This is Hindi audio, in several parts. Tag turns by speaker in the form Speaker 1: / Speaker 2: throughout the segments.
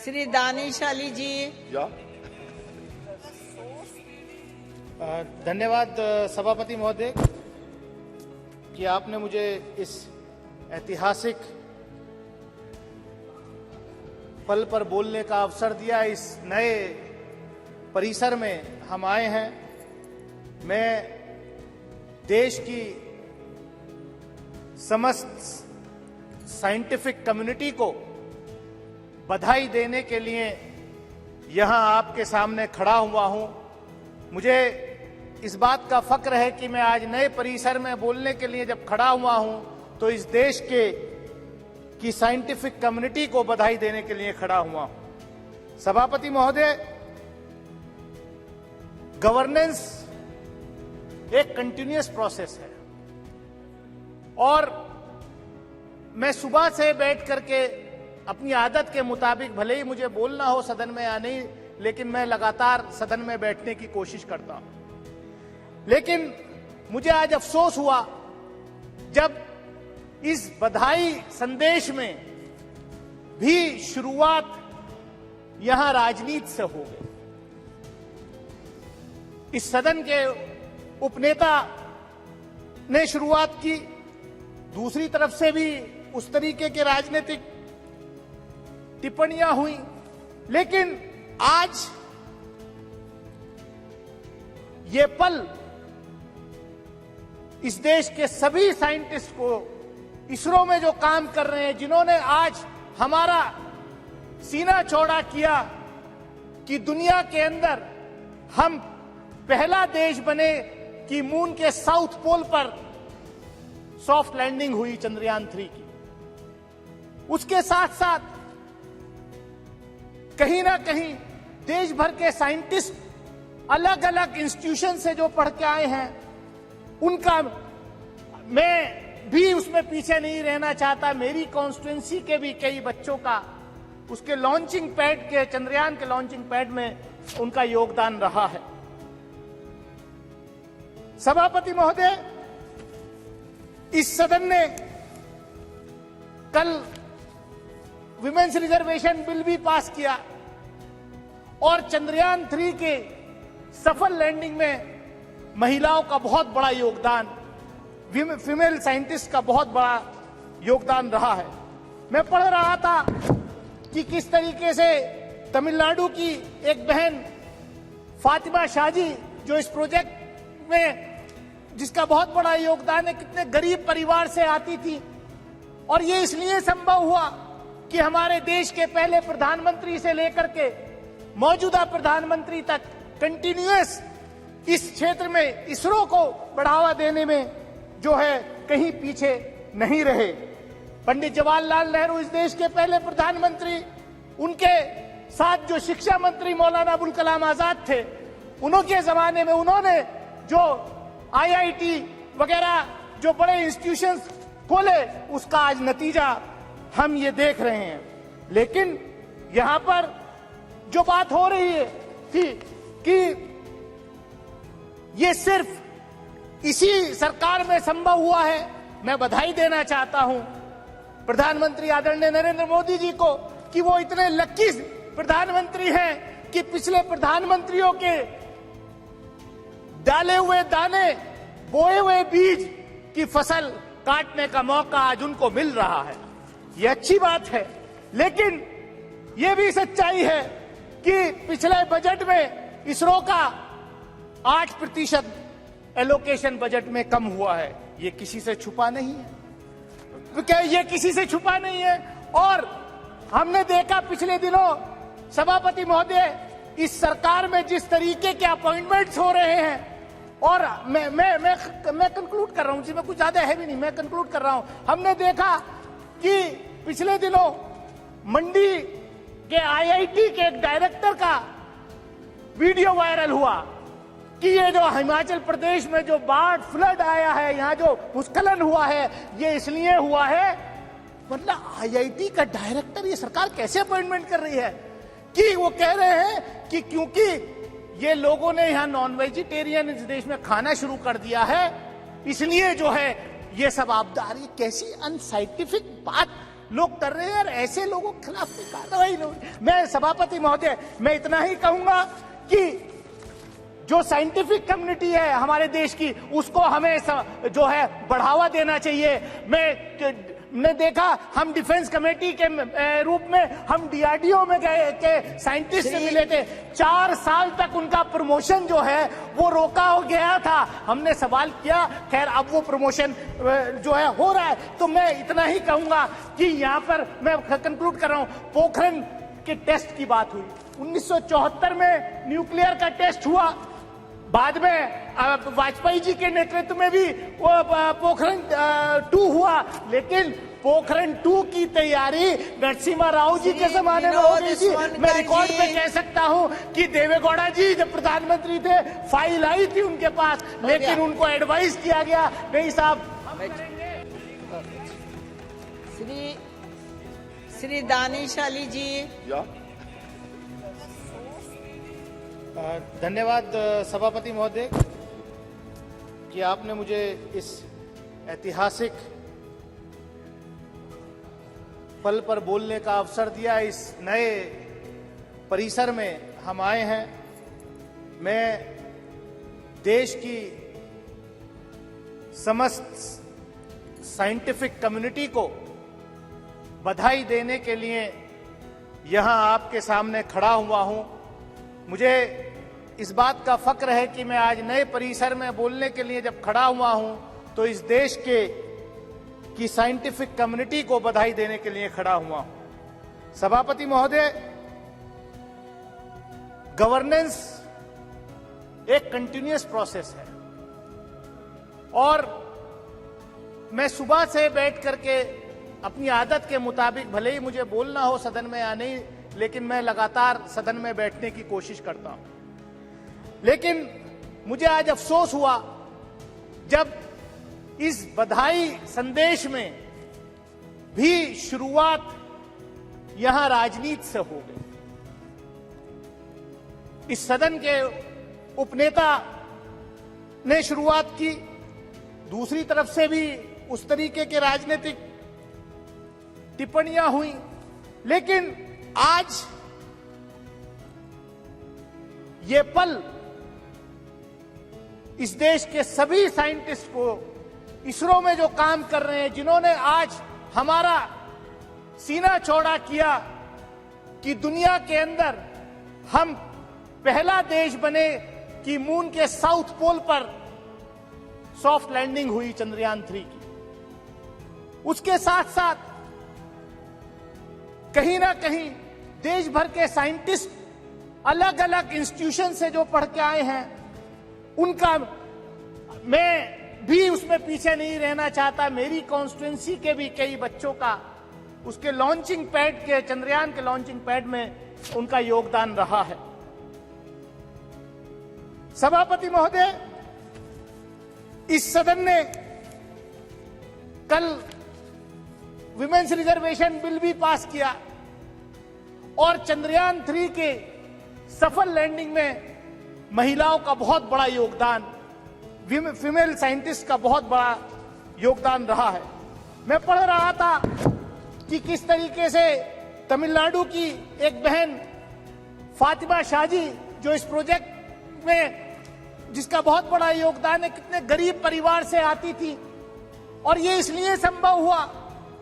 Speaker 1: श्री दानिश अली जी।
Speaker 2: धन्यवाद सभापति महोदय कि आपने मुझे इस ऐतिहासिक पल पर बोलने का अवसर दिया। इस नए परिसर में हम आए हैं। मैं देश की समस्त साइंटिफिक कम्युनिटी को बधाई देने के लिए यहां आपके सामने खड़ा हुआ हूं। मुझे इस बात का फक्र है कि मैं आज नए परिसर में बोलने के लिए जब खड़ा हुआ हूं तो इस देश की साइंटिफिक कम्युनिटी को बधाई देने के लिए खड़ा हुआ हूं। सभापति महोदय, गवर्नेंस एक कंटिन्यूअस प्रोसेस है और मैं सुबह से बैठ करके अपनी आदत के मुताबिक, भले ही मुझे बोलना हो सदन में या नहीं, लेकिन मैं लगातार सदन में बैठने की कोशिश करता हूं। लेकिन मुझे आज अफसोस हुआ जब इस बधाई संदेश में भी शुरुआत यहां राजनीति से हो गई। इस सदन के उपनेता ने शुरुआत की, दूसरी तरफ से भी उस तरीके के राजनीतिक टिप्पणियां हुई। लेकिन आज ये पल इस देश के सभी साइंटिस्ट को, इसरो में जो काम कर रहे हैं, जिन्होंने आज हमारा सीना चौड़ा किया कि दुनिया के अंदर हम पहला देश बने कि मून के साउथ पोल पर सॉफ्ट लैंडिंग हुई चंद्रयान 3 की। उसके साथ साथ कहीं ना कहीं देश भर के साइंटिस्ट अलग अलग इंस्टीट्यूशन से जो पढ़ के आए हैं, उनका मैं भी उसमें पीछे नहीं रहना चाहता। मेरी कॉन्स्टिट्यूएंसी के भी कई बच्चों का उसके लॉन्चिंग पैड के, चंद्रयान के लॉन्चिंग पैड में उनका योगदान रहा है। सभापति महोदय, इस सदन ने कल विमेन्स रिजर्वेशन बिल भी पास किया और चंद्रयान 3 के सफल लैंडिंग में महिलाओं का बहुत बड़ा योगदान, फीमेल साइंटिस्ट का बहुत बड़ा योगदान रहा है। मैं पढ़ रहा था कि किस तरीके से तमिलनाडु की एक बहन फातिमा शाहजी, जो इस प्रोजेक्ट में जिसका बहुत बड़ा योगदान है, कितने गरीब परिवार से आती थी और ये इसलिए संभव हुआ कि हमारे देश के पहले प्रधानमंत्री से लेकर के मौजूदा प्रधानमंत्री तक कंटिन्यूअस इस क्षेत्र में इसरो को बढ़ावा देने में जो है कहीं पीछे नहीं रहे। पंडित जवाहरलाल नेहरू इस देश के पहले प्रधानमंत्री, उनके साथ जो शिक्षा मंत्री मौलाना अबुल कलाम आजाद थे, उनके जमाने में उन्होंने जो IIT वगैरह जो बड़े इंस्टीट्यूशंस खोले, उसका आज नतीजा हम ये देख रहे हैं। लेकिन यहां पर जो बात हो रही है थी कि ये सिर्फ इसी सरकार में संभव हुआ है। मैं बधाई देना चाहता हूं प्रधानमंत्री आदरणीय नरेंद्र मोदी जी को कि वो इतने लकी प्रधानमंत्री हैं कि पिछले प्रधानमंत्रियों के डाले हुए दाने, बोए हुए बीज की फसल काटने का मौका आज उनको मिल रहा है। ये अच्छी बात है, लेकिन ये भी सच्चाई है कि पिछले बजट में इसरो का 8% एलोकेशन बजट में कम हुआ है। ये किसी से छुपा नहीं है, क्या ये किसी से छुपा नहीं है। और हमने देखा पिछले दिनों सभापति महोदय, इस सरकार में जिस तरीके के अपॉइंटमेंट्स हो रहे हैं, और मैं कंक्लूड कर रहा हूं, जिसमें कुछ ज्यादा है भी नहीं, मैं कंक्लूड कर रहा हूं। हमने देखा कि पिछले दिनों मंडी के IIT के एक डायरेक्टर का वीडियो वायरल हुआ कि ये जो हिमाचल प्रदेश में जो बाढ़ फ्लड आया है, यहाँ जो भूस्खलन हुआ है, ये इसलिए हुआ है। मतलब IIT का डायरेक्टर ये सरकार कैसे अपॉइंटमेंट कर रही है कि वो कह रहे हैं कि क्योंकि ये लोगों ने यहाँ नॉन वेजिटेरियन इस देश में खाना शुरू कर दिया है, इसलिए जो है ये सब आपदा आ रही है। कैसी अनसाइंटिफिक बात लोग कर रहे हैं यार, ऐसे लोगों के खिलाफ कार्रवाई नहीं। मैं सभापति महोदय, मैं इतना ही कहूंगा कि जो साइंटिफिक कम्युनिटी है हमारे देश की, उसको हमें जो है बढ़ावा देना चाहिए। मैंने देखा, हम डिफेंस कमेटी के रूप में हम डीआरडीओ में गए के साइंटिस्ट से मिले थे। 4 साल तक उनका प्रमोशन जो है वो रोका हो गया था। हमने सवाल किया, खैर अब वो प्रमोशन जो है हो रहा है। तो मैं इतना ही कहूंगा कि यहाँ पर मैं कंक्लूड कर रहा हूं, पोखरण के टेस्ट की बात हुई। 1974 में न्यूक्लियर का टेस्ट हुआ, बाद में वाजपेयी जी के नेतृत्व में भी वो पोखरण 2 हुआ, लेकिन पोखरण 2 की तैयारी नरसिम्हा राव जी के जमाने में हो गई थी। मैं रिकॉर्ड पे कह सकता हूं कि देवेगौड़ा जी जब प्रधानमंत्री थे, फाइल आई थी उनके पास, लेकिन उनको एडवाइस किया गया, नहीं साहब हम करेंगे।
Speaker 1: श्री दानिश अली जी।
Speaker 2: धन्यवाद सभापति महोदय कि आपने मुझे इस ऐतिहासिक पल पर बोलने का अवसर दिया। इस नए परिसर में हम आए हैं। मैं देश की समस्त साइंटिफिक कम्युनिटी को बधाई देने के लिए यहां आपके सामने खड़ा हुआ हूं। मुझे इस बात का फक्र है कि मैं आज नए परिसर में बोलने के लिए जब खड़ा हुआ हूं तो इस देश की साइंटिफिक कम्युनिटी को बधाई देने के लिए खड़ा हुआ हूं। सभापति महोदय, गवर्नेंस एक कंटिन्यूअस प्रोसेस है और मैं सुबह से बैठ करके अपनी आदत के मुताबिक, भले ही मुझे बोलना हो सदन में या नहीं, लेकिन मैं लगातार सदन में बैठने की कोशिश करता हूं। लेकिन मुझे आज अफसोस हुआ जब इस बधाई संदेश में भी शुरुआत यहां राजनीति से हो गई। इस सदन के उपनेता ने शुरुआत की, दूसरी तरफ से भी उस तरीके के राजनीतिक टिप्पणियां हुई, लेकिन आज ये पल इस देश के सभी साइंटिस्ट को, इसरो में जो काम कर रहे हैं, जिन्होंने आज हमारा सीना चौड़ा किया कि दुनिया के अंदर हम पहला देश बने कि मून के साउथ पोल पर सॉफ्ट लैंडिंग हुई चंद्रयान 3 की। उसके साथ साथ कहीं ना कहीं देश भर के साइंटिस्ट अलग अलग इंस्टीट्यूशन से जो पढ़ के आए हैं, उनका मैं भी उसमें पीछे नहीं रहना चाहता। मेरी कॉन्स्टिट्यूंसी के भी कई बच्चों का उसके लॉन्चिंग पैड के, चंद्रयान के लॉन्चिंग पैड में उनका योगदान रहा है। सभापति महोदय, इस सदन ने कल विमेंस रिजर्वेशन बिल भी पास किया और चंद्रयान 3 के सफल लैंडिंग में महिलाओं का बहुत बड़ा योगदान, फीमेल साइंटिस्ट का बहुत बड़ा योगदान रहा है। मैं पढ़ रहा था कि किस तरीके से तमिलनाडु की एक बहन फातिमा शाहजी, जो इस प्रोजेक्ट में जिसका बहुत बड़ा योगदान है, कितने गरीब परिवार से आती थी और ये इसलिए संभव हुआ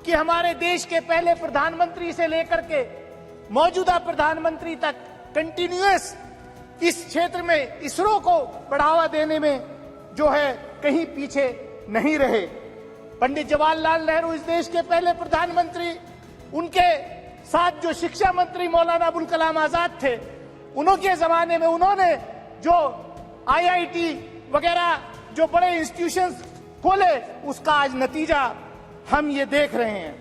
Speaker 2: कि हमारे देश के पहले प्रधानमंत्री से लेकर के मौजूदा प्रधानमंत्री तक कंटिन्यूअस इस क्षेत्र में इसरो को बढ़ावा देने में जो है कहीं पीछे नहीं रहे। पंडित जवाहरलाल नेहरू इस देश के पहले प्रधानमंत्री, उनके साथ जो शिक्षा मंत्री मौलाना अबुल कलाम आजाद थे, उनके जमाने में उन्होंने जो आईआईटी वगैरह जो बड़े इंस्टीट्यूशंस खोले, उसका आज नतीजा हम ये देख रहे हैं।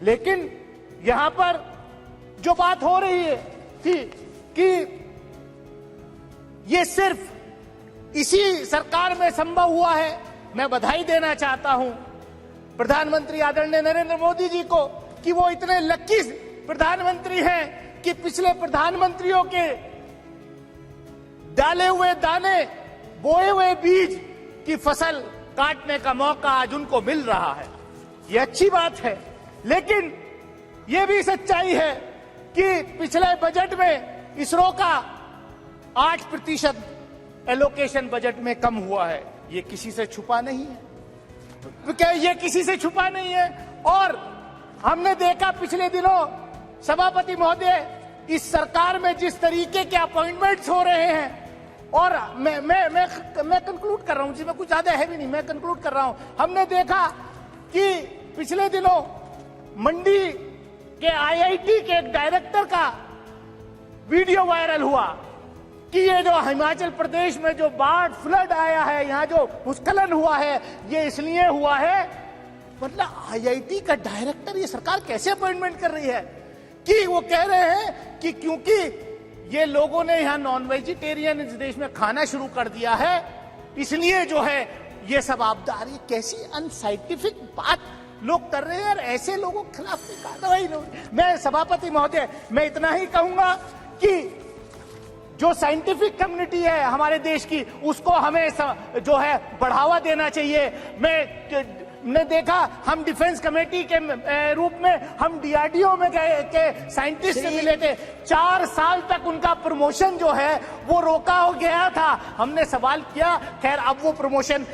Speaker 2: लेकिन यहां पर जो बात हो रही है कि ये सिर्फ इसी सरकार में संभव हुआ है। मैं बधाई देना चाहता हूं प्रधानमंत्री आदरणीय नरेंद्र मोदी जी को कि वो इतने लकी प्रधानमंत्री हैं कि पिछले प्रधानमंत्रियों के डाले हुए दाने, बोए हुए बीज की फसल काटने का मौका आज उनको मिल रहा है। ये अच्छी बात है, लेकिन ये भी सच्चाई है कि पिछले बजट में इसरो का 8% एलोकेशन बजट में कम हुआ है। ये किसी से छुपा नहीं है, क्या ये किसी से छुपा नहीं है। और हमने देखा पिछले दिनों सभापति महोदय, इस सरकार में जिस तरीके के अपॉइंटमेंट्स हो रहे हैं, और मैं कंक्लूड कर रहा हूं जी, मैं कुछ ज्यादा है भी नहीं, मैं कंक्लूड कर रहा हूं। हमने देखा कि पिछले दिनों मंडी के आईआईटी के एक डायरेक्टर का वीडियो वायरल हुआ कि ये जो हिमाचल प्रदेश में जो बाढ़ फ्लड आया है, यहाँ जो भूस्खलन हुआ है, ये इसलिए हुआ है। मतलब आईआईटी का डायरेक्टर, ये सरकार कैसे अपॉइंटमेंट कर रही है कि वो कह रहे हैं कि क्योंकि ये लोगों ने यहाँ नॉन वेजिटेरियन इस देश में खाना शुरू कर दिया है, इसलिए जो है ये सब आपदा आ रही है। कैसी अनसाइंटिफिक बात लोग कर रहे हैं, और ऐसे लोगों के खिलाफ कार्रवाई नहीं। मैं सभापति महोदय, मैं इतना ही कहूंगा कि जो साइंटिफिक कम्युनिटी है हमारे देश की, उसको हमें जो है बढ़ावा देना चाहिए। मैंने देखा, हम डिफेंस कमेटी के रूप में हम डीआरडीओ में के साइंटिस्ट से मिले थे। 4 साल तक उनका प्रमोशन जो है वो रोका हो गया था। हमने सवाल किया, खैर अब वो प्रमोशन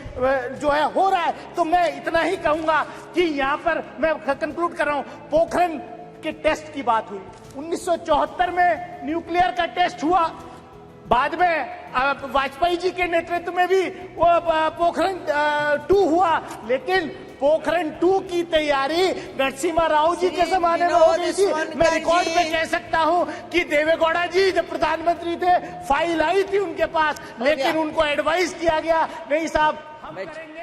Speaker 2: जो है हो रहा है। तो मैं इतना ही कहूंगा कि यहाँ पर मैं कंक्लूड कर रहा हूं, पोखरण के टेस्ट की बात हुई। 1974 में न्यूक्लियर का टेस्ट हुआ, बाद में वाजपेयी जी के नेतृत्व में भी वो पोखरण 2 हुआ, लेकिन पोखरण 2 की तैयारी नरसिम्हा राव जी के जमाने में हो गई थी। मैं रिकॉर्ड पे कह सकता हूं कि देवेगौड़ा जी जब प्रधानमंत्री थे, फाइल आई थी उनके पास, लेकिन उनको एडवाइस किया गया, नहीं साहब हम करेंगे।